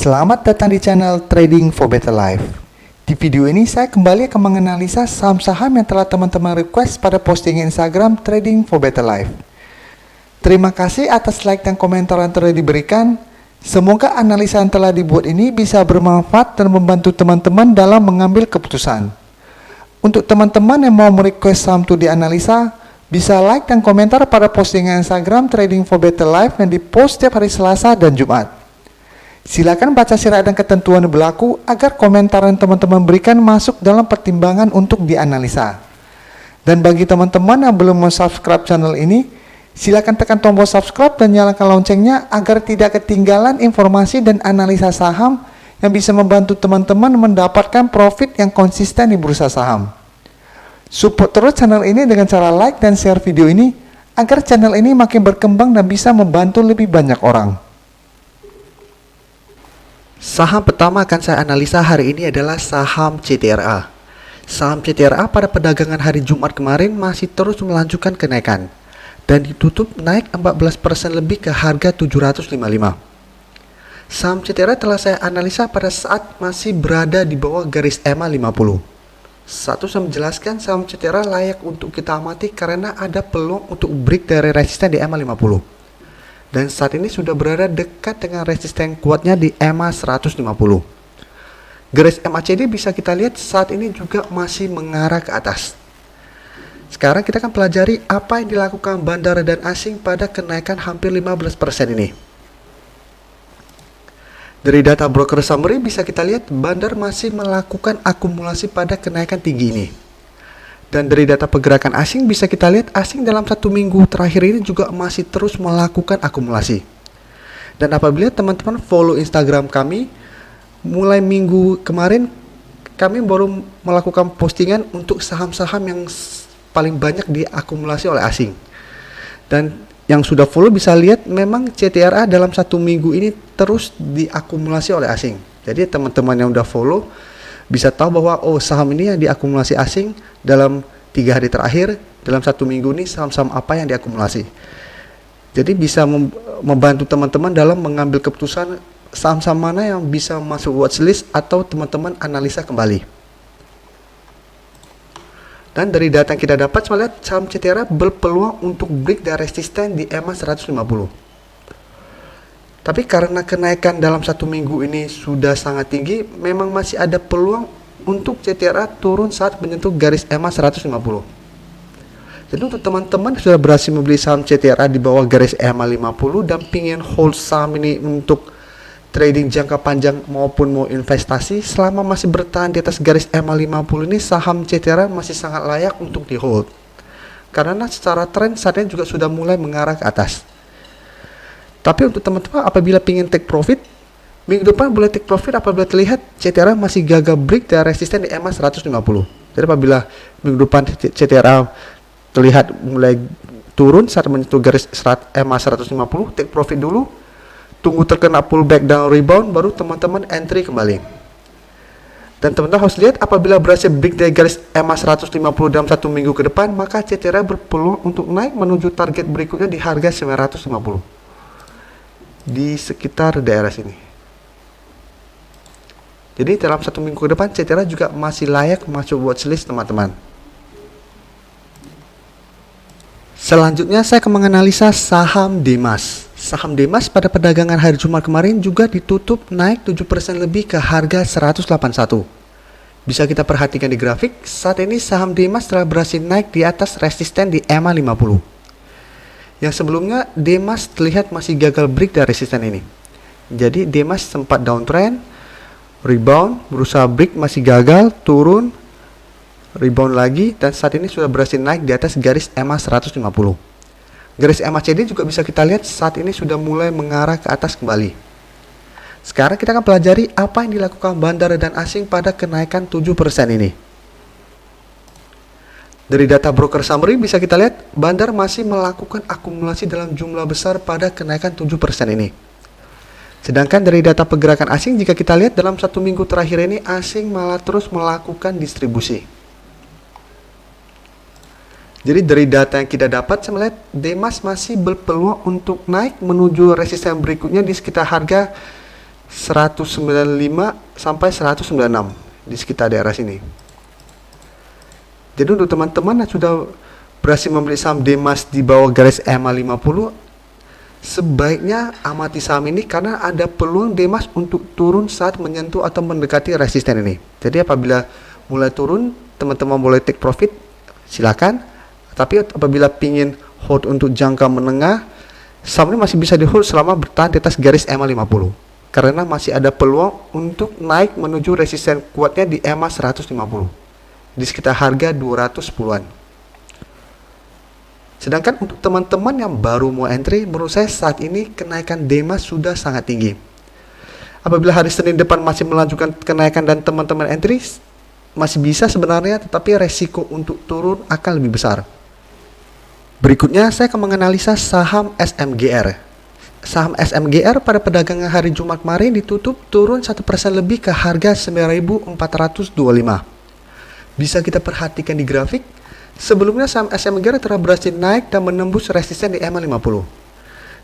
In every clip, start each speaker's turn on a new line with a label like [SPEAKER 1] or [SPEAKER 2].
[SPEAKER 1] Selamat datang di channel Trading for Better Life. Di video ini saya kembali akan menganalisa saham-saham yang telah teman-teman request pada postingan Instagram Trading for Better Life. Terima kasih atas like dan komentar yang telah diberikan. Semoga analisa yang telah dibuat ini bisa bermanfaat dan membantu teman-teman dalam mengambil keputusan. Untuk teman-teman yang mau merequest saham itu dianalisa, bisa like dan komentar pada postingan Instagram Trading for Better Life yang dipost setiap hari Selasa dan Jumat. Silakan baca syarat dan ketentuan yang berlaku agar komentar yang teman-teman berikan masuk dalam pertimbangan untuk dianalisa. Dan bagi teman-teman yang belum subscribe channel ini, silakan tekan tombol subscribe dan nyalakan loncengnya agar tidak ketinggalan informasi dan analisa saham yang bisa membantu teman-teman mendapatkan profit yang konsisten di bursa saham. Support terus channel ini dengan cara like dan share video ini agar channel ini makin berkembang dan bisa membantu lebih banyak orang.
[SPEAKER 2] Saham pertama akan saya analisa hari ini adalah saham CTRA. Saham CTRA pada perdagangan hari Jumat kemarin masih terus melanjutkan kenaikan dan ditutup naik 14% lebih ke harga 755. Saham CTRA telah saya analisa pada saat masih berada di bawah garis EMA 50. Satu, saya menjelaskan saham CTRA layak untuk kita amati karena ada peluang untuk break dari resisten di EMA 50. Dan saat ini sudah berada dekat dengan resisten kuatnya di EMA 150. Garis MACD bisa kita lihat saat ini juga masih mengarah ke atas. Sekarang kita akan pelajari apa yang dilakukan bandara dan asing pada kenaikan hampir 15% ini. Dari data broker summary bisa kita lihat bandar masih melakukan akumulasi pada kenaikan tinggi ini. Dan dari data pergerakan asing bisa kita lihat asing dalam satu minggu terakhir ini juga masih terus melakukan akumulasi. Dan apabila teman-teman follow Instagram kami, mulai minggu kemarin kami baru melakukan postingan untuk saham-saham yang paling banyak diakumulasi oleh asing. Dan yang sudah follow bisa lihat memang CTRA dalam satu minggu ini terus diakumulasi oleh asing. Jadi teman-teman yang udah follow bisa tahu bahwa saham ini yang diakumulasi asing dalam 3 hari terakhir, dalam satu minggu ini saham-saham apa yang diakumulasi. Jadi bisa membantu teman-teman dalam mengambil keputusan saham-saham mana yang bisa masuk watchlist atau teman-teman analisa kembali. Dan dari data yang kita dapat, saya lihat saham CTRA berpeluang untuk break dari resisten di EMA 150. Tapi karena kenaikan dalam satu minggu ini sudah sangat tinggi, memang masih ada peluang untuk CTRA turun saat menyentuh garis EMA 150. Jadi untuk teman-teman sudah berhasil membeli saham CTRA di bawah garis EMA 50 dan ingin hold saham ini untuk trading jangka panjang maupun mau investasi, selama masih bertahan di atas garis EMA 50 ini, saham CTRA masih sangat layak untuk di hold. Karena secara tren saat ini juga sudah mulai mengarah ke atas. Tapi untuk teman-teman apabila ingin take profit, minggu depan boleh take profit apabila terlihat CTRA masih gagal break dari resisten di EMA 150. Jadi apabila minggu depan CTRA terlihat mulai turun saat menyentuh garis EMA 150, take profit dulu, tunggu terkena pullback dan rebound, baru teman-teman entry kembali. Dan teman-teman harus lihat apabila berhasil break dari garis EMA 150 dalam satu minggu ke depan, maka CTRA berpeluang untuk naik menuju target berikutnya di harga 950. Di sekitar daerah sini. Jadi dalam satu minggu ke depan CTRA juga masih layak masuk watchlist teman-teman. Selanjutnya saya akan menganalisa saham Demas. Saham Demas pada perdagangan hari Jumat kemarin juga ditutup naik 7% lebih ke harga 181. Bisa kita perhatikan di grafik, saat ini saham Demas telah berhasil naik di atas resisten di EMA 50. Yang sebelumnya Demas terlihat masih gagal break dari resisten ini. Jadi Demas sempat downtrend, rebound, berusaha break masih gagal, turun, rebound lagi, dan saat ini sudah berhasil naik di atas garis EMA 150. Garis MACD juga bisa kita lihat saat ini sudah mulai mengarah ke atas kembali. Sekarang kita akan pelajari apa yang dilakukan bandara dan asing pada kenaikan 7% ini. Dari data broker summary bisa kita lihat bandar masih melakukan akumulasi dalam jumlah besar pada kenaikan 7% ini. Sedangkan dari data pergerakan asing jika kita lihat dalam satu minggu terakhir ini asing malah terus melakukan distribusi. Jadi dari data yang kita dapat saya melihat Demas masih berpeluang untuk naik menuju resisten berikutnya di sekitar harga 195 sampai 196 di sekitar daerah sini. Jadi untuk teman-teman yang sudah berhasil membeli saham Demas di bawah garis EMA 50, sebaiknya amati saham ini karena ada peluang Demas untuk turun saat menyentuh atau mendekati resisten ini. Jadi apabila mulai turun, teman-teman boleh take profit, silakan. Tapi apabila pingin hold untuk jangka menengah, saham ini masih bisa di hold selama bertahan di atas garis EMA 50. Karena masih ada peluang untuk naik menuju resisten kuatnya di EMA 150 di sekitar harga 210-an. Sedangkan untuk teman-teman yang baru mau entry, menurut saya saat ini kenaikan Demas sudah sangat tinggi. Apabila hari Senin depan masih melanjutkan kenaikan dan teman-teman entry, masih bisa sebenarnya, tetapi resiko untuk turun akan lebih besar. Berikutnya saya akan menganalisa saham SMGR. Saham SMGR pada perdagangan hari Jumat kemarin ditutup turun 1% lebih ke harga 9.425. Bisa kita perhatikan di grafik, sebelumnya saham SMGR telah berhasil naik dan menembus resisten di EMA 50.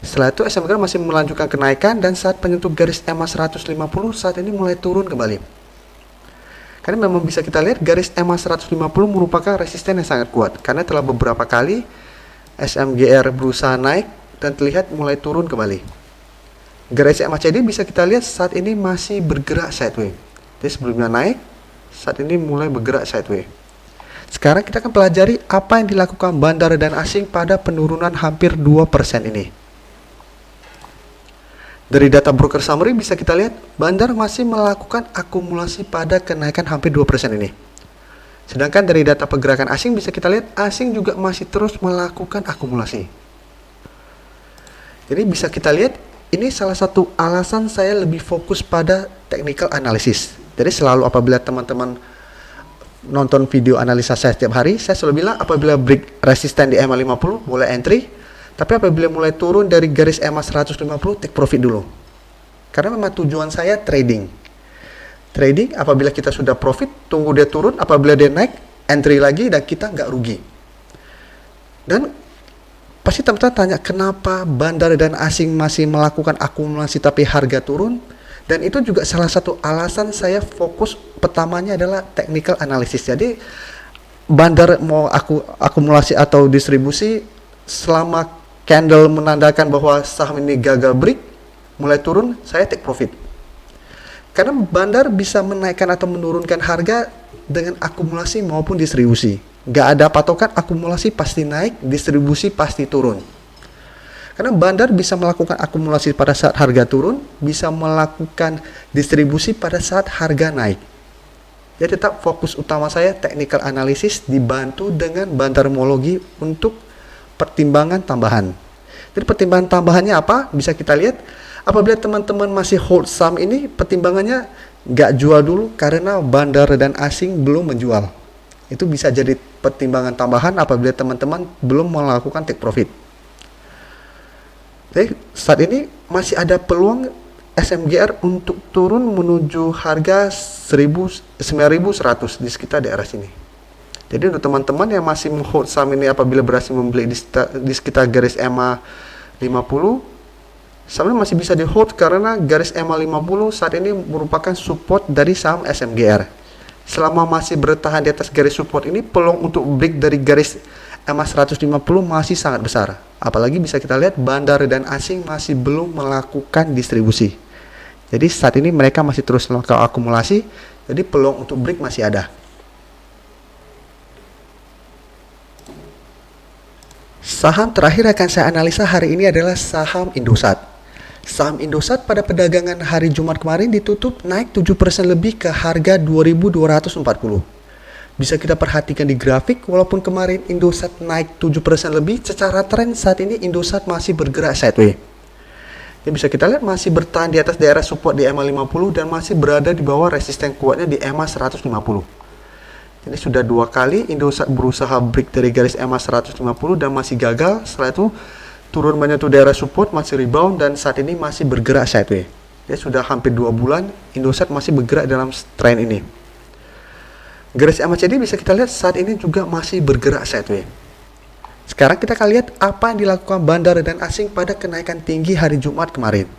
[SPEAKER 2] Setelah itu SMGR masih melanjutkan kenaikan dan saat penyentuh garis EMA 150 saat ini mulai turun kembali. Karena memang bisa kita lihat garis EMA 150 merupakan resisten yang sangat kuat karena telah beberapa kali SMGR berusaha naik dan terlihat mulai turun kembali. Garis MACD bisa kita lihat saat ini masih bergerak sideways. Jadi sebelumnya naik, saat ini mulai bergerak sideways. Sekarang kita akan pelajari apa yang dilakukan bandar dan asing pada penurunan hampir 2% ini. Dari data broker summary bisa kita lihat bandar masih melakukan akumulasi pada kenaikan hampir 2% ini. Sedangkan dari data pergerakan asing bisa kita lihat asing juga masih terus melakukan akumulasi. Jadi bisa kita lihat ini salah satu alasan saya lebih fokus pada technical analysis. Jadi selalu apabila teman-teman nonton video analisa saya setiap hari, saya selalu bilang apabila break resisten di EMA 50 boleh entry, tapi apabila mulai turun dari garis EMA 150 take profit dulu. Karena memang tujuan saya trading. Trading apabila kita sudah profit, tunggu dia turun, apabila dia naik, entry lagi dan kita nggak rugi. Dan pasti teman-teman tanya kenapa bandar dan asing masih melakukan akumulasi tapi harga turun, dan itu juga salah satu alasan saya fokus pertamanya adalah technical analysis. Jadi bandar mau akumulasi atau distribusi, selama candle menandakan bahwa saham ini gagal break mulai turun, saya take profit. Karena bandar bisa menaikkan atau menurunkan harga dengan akumulasi maupun distribusi. Nggak ada patokan, akumulasi pasti naik, distribusi pasti turun. Karena bandar bisa melakukan akumulasi pada saat harga turun, bisa melakukan distribusi pada saat harga naik. Jadi tetap fokus utama saya technical analysis dibantu dengan bandarmologi untuk pertimbangan tambahan. Jadi pertimbangan tambahannya apa? Bisa kita lihat apabila teman-teman masih hold saham ini, pertimbangannya nggak jual dulu karena bandar dan asing belum menjual. Itu bisa jadi pertimbangan tambahan apabila teman-teman belum melakukan take profit. Jadi saat ini masih ada peluang SMGR untuk turun menuju harga 9.100 di sekitar daerah sini. Jadi untuk teman-teman yang masih hold saham ini apabila berhasil membeli di sekitar garis EMA 50, saham ini masih bisa di hold karena garis EMA 50 saat ini merupakan support dari saham SMGR. Selama masih bertahan di atas garis support ini, peluang untuk break dari garis EMA 150 masih sangat besar. Apalagi bisa kita lihat bandar dan asing masih belum melakukan distribusi. Jadi saat ini mereka masih terus melakukan akumulasi, jadi peluang untuk break masih ada. Saham terakhir akan saya analisa hari ini adalah saham Indosat. Saham Indosat pada perdagangan hari Jumat kemarin ditutup naik 7% lebih ke harga 2.240. Bisa kita perhatikan di grafik, walaupun kemarin Indosat naik 7% lebih, secara tren saat ini Indosat masih bergerak sideways. Jadi bisa kita lihat masih bertahan di atas daerah support di EMA 50 dan masih berada di bawah resisten kuatnya di EMA 150. Jadi sudah 2 kali Indosat berusaha break dari garis EMA 150 dan masih gagal. Setelah itu turun menyentuh daerah support, masih rebound dan saat ini masih bergerak sideways. Jadi sudah hampir 2 bulan Indosat masih bergerak dalam tren ini. Garis MACD bisa kita lihat saat ini juga masih bergerak sideways. Sekarang kita akan lihat apa yang dilakukan bandar dan asing pada kenaikan tinggi hari Jumat kemarin.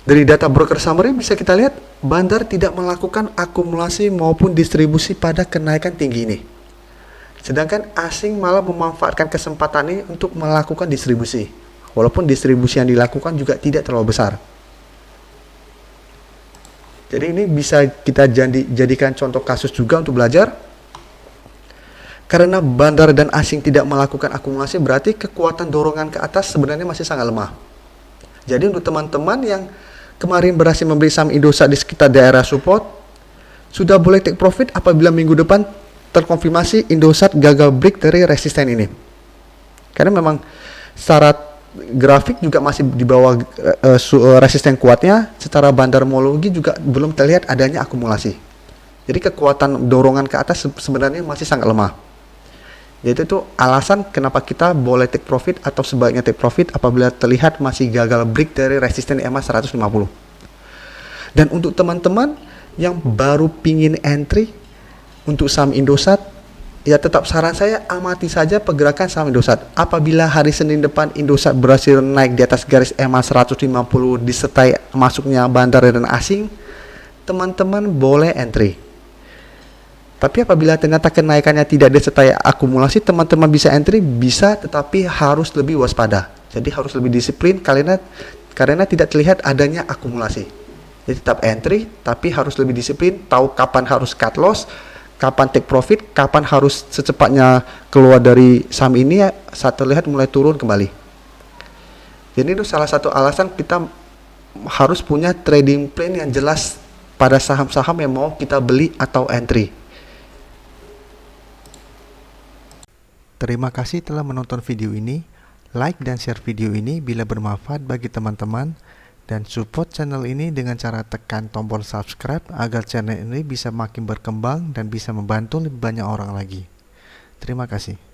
[SPEAKER 2] Dari data broker summary bisa kita lihat Bandar tidak melakukan akumulasi maupun distribusi pada kenaikan tinggi ini. Sedangkan asing malah memanfaatkan kesempatan ini untuk melakukan distribusi. Walaupun distribusi yang dilakukan juga tidak terlalu besar. Jadi ini bisa kita jadikan contoh kasus juga untuk belajar. Karena bandar dan asing tidak melakukan akumulasi, berarti kekuatan dorongan ke atas sebenarnya masih sangat lemah. Jadi untuk teman-teman yang kemarin berhasil membeli saham Indosat di sekitar daerah support, sudah boleh take profit apabila minggu depan terkonfirmasi Indosat gagal break dari resisten ini. Karena memang secara grafik juga masih di bawah resisten kuatnya, secara bandarmologi juga belum terlihat adanya akumulasi. Jadi kekuatan dorongan ke atas sebenarnya masih sangat lemah. Yaitu itu alasan kenapa kita boleh take profit atau sebaiknya take profit apabila terlihat masih gagal break dari resisten EMA 150. Dan untuk teman-teman yang baru pingin entry untuk saham Indosat, ya tetap saran saya amati saja pergerakan saham Indosat. Apabila hari Senin depan Indosat berhasil naik di atas garis EMA 150 disertai masuknya bandar dan asing, teman-teman boleh entry. Tapi apabila ternyata kenaikannya tidak disertai akumulasi, teman-teman bisa entry, bisa, tetapi harus lebih waspada. Jadi harus lebih disiplin karena tidak terlihat adanya akumulasi. Jadi tetap entry, tapi harus lebih disiplin, tahu kapan harus cut loss, kapan take profit, kapan harus secepatnya keluar dari saham ini saat terlihat mulai turun kembali. Jadi itu salah satu alasan kita harus punya trading plan yang jelas pada saham-saham yang mau kita beli atau entry.
[SPEAKER 1] Terima kasih telah menonton video ini. Like dan share video ini bila bermanfaat bagi teman-teman, dan support channel ini dengan cara tekan tombol subscribe agar channel ini bisa makin berkembang dan bisa membantu lebih banyak orang lagi. Terima kasih.